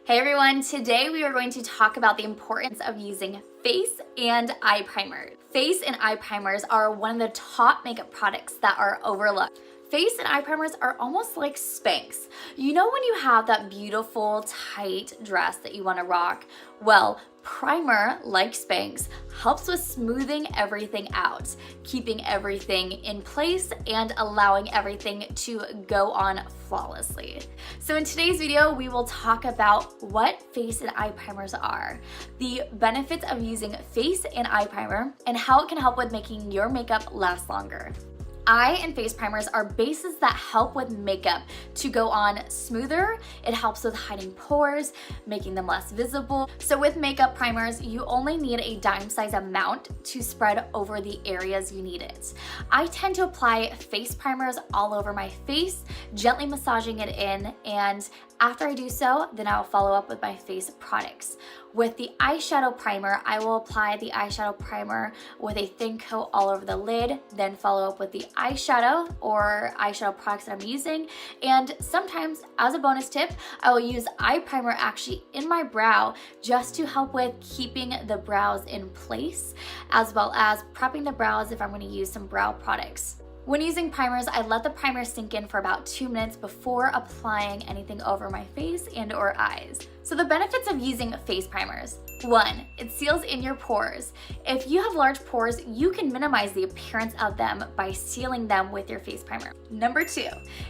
Hey everyone, today we are going to talk about the importance of using face and eye primer. Face and eye primers are one of the top makeup products that are overlooked. Face and eye primers are almost like Spanx. You know when you have that beautiful tight dress that you want to rock? Well, primer, like Spanx, helps with smoothing everything out, keeping everything in place and allowing everything to go on flawlessly. So in today's video, we will talk about what face and eye primers are, the benefits of using face and eye primer, and how it can help with making your makeup last longer. Eye and face primers are bases that help with makeup to go on smoother. It helps with hiding pores, making them less visible. So with makeup primers, you only need a dime size amount to spread over the areas you need it. I tend to apply face primers all over my face, gently massaging it in, and after I do so, then I'll follow up with my face products. With the eyeshadow primer, I will apply the eyeshadow primer with a thin coat all over the lid, then follow up with the eyeshadow or eyeshadow products that I'm using. And sometimes, as a bonus tip, I will use eye primer actually in my brow just to help with keeping the brows in place, as well as prepping the brows if I'm going to use some brow products. When using primers, I let the primer sink in for about 2 minutes before applying anything over my face and or eyes. So the benefits of using face primers. 1, it seals in your pores. If you have large pores, you can minimize the appearance of them by sealing them with your face primer. Number 2,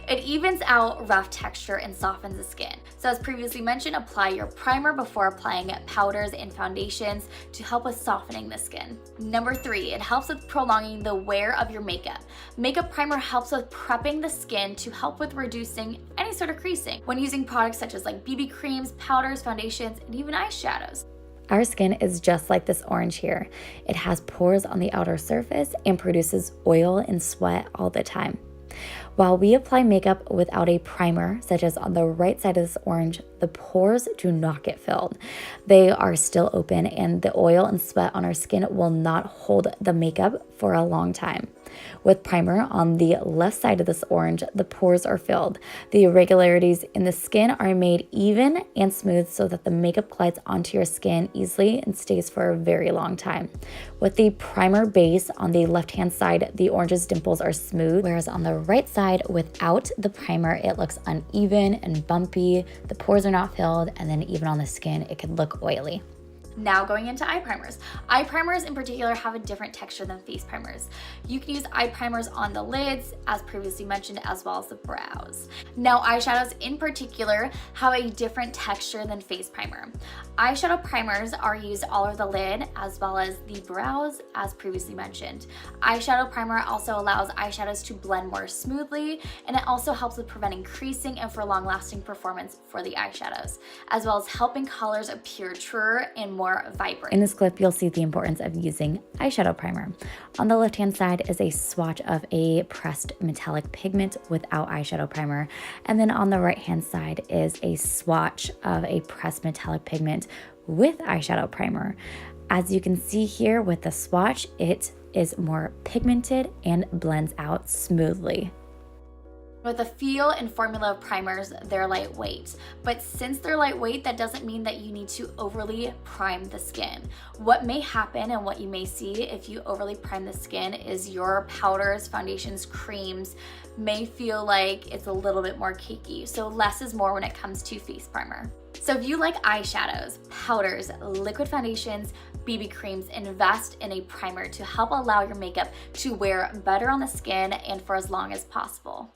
it evens out rough texture and softens the skin. So as previously mentioned, apply your primer before applying powders and foundations to help with softening the skin. Number 3, it helps with prolonging the wear of your makeup. Makeup primer helps with prepping the skin to help with reducing any sort of creasing when using products such as like BB creams, powders, foundations, and even eyeshadows. Our skin is just like this orange here. It has pores on the outer surface and produces oil and sweat all the time. While we apply makeup without a primer, such as on the right side of this orange, the pores do not get filled. They are still open and the oil and sweat on our skin will not hold the makeup for a long time. With primer on the left side of this orange, the pores are filled. The irregularities in the skin are made even and smooth so that the makeup glides onto your skin easily and stays for a very long time. With the primer base on the left-hand side, the orange's dimples are smooth, whereas on the right side, without the primer, it looks uneven and bumpy. The pores are not filled, and then even on the skin, it could look oily. Now going into eye primers. Eye primers in particular have a different texture than face primers. You can use eye primers on the lids, as previously mentioned, as well as the brows. Now eyeshadows in particular have a different texture than face primer. Eyeshadow primers are used all over the lid as well as the brows, as previously mentioned. Eyeshadow primer also allows eyeshadows to blend more smoothly, and it also helps with preventing creasing and for long-lasting performance for the eyeshadows, as well as helping colors appear truer and more vibrant. In this clip, you'll see the importance of using eyeshadow primer. On the left-hand side is a swatch of a pressed metallic pigment without eyeshadow primer. And then on the right-hand side is a swatch of a pressed metallic pigment with eyeshadow primer. As you can see here with the swatch, it is more pigmented and blends out smoothly. With the feel and formula of primers, they're lightweight. But since they're lightweight, that doesn't mean that you need to overly prime the skin. What may happen and what you may see if you overly prime the skin is your powders, foundations, creams may feel like it's a little bit more cakey. So less is more when it comes to face primer. So if you like eyeshadows, powders, liquid foundations, BB creams, invest in a primer to help allow your makeup to wear better on the skin and for as long as possible.